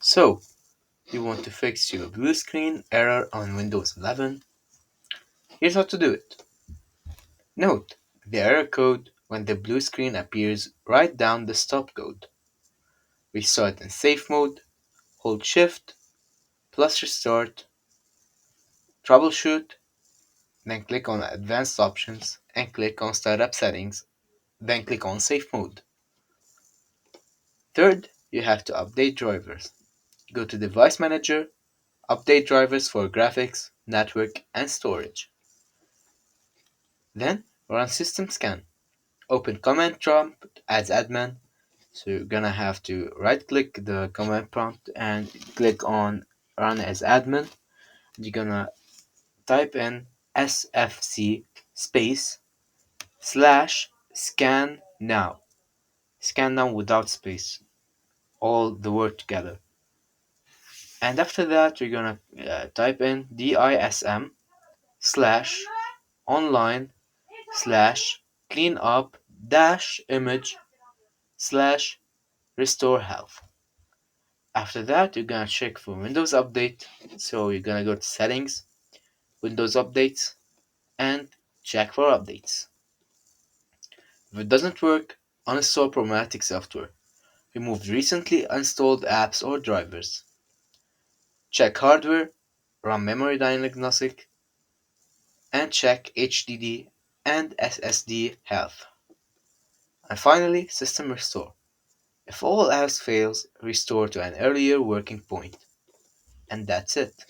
So, you want to fix your blue screen error on Windows 11? Here's how to do it. Note the error code when the blue screen appears. Write down the stop code. Restart in safe mode, hold Shift plus restart, troubleshoot, then click on advanced options and click on startup settings, then click on safe mode. Third, you have to update drivers. Go to Device Manager, update drivers for graphics, network, and storage. Then run system scan. Open command prompt as admin. So you're gonna have to right click the command prompt and click on run as admin. You're gonna type in sfc space slash scan now. Scan now without space. All the word together. And after that, you're gonna type in dism slash online slash clean up dash image slash restore health. After that, you're gonna check for Windows Update. So you're gonna go to Settings, Windows Updates, and check for updates. If it doesn't work, uninstall problematic software. Remove recently installed apps or drivers. Check hardware, run memory diagnostic, and check HDD and SSD health. And finally, system restore. If all else fails, restore to an earlier working point. And that's it.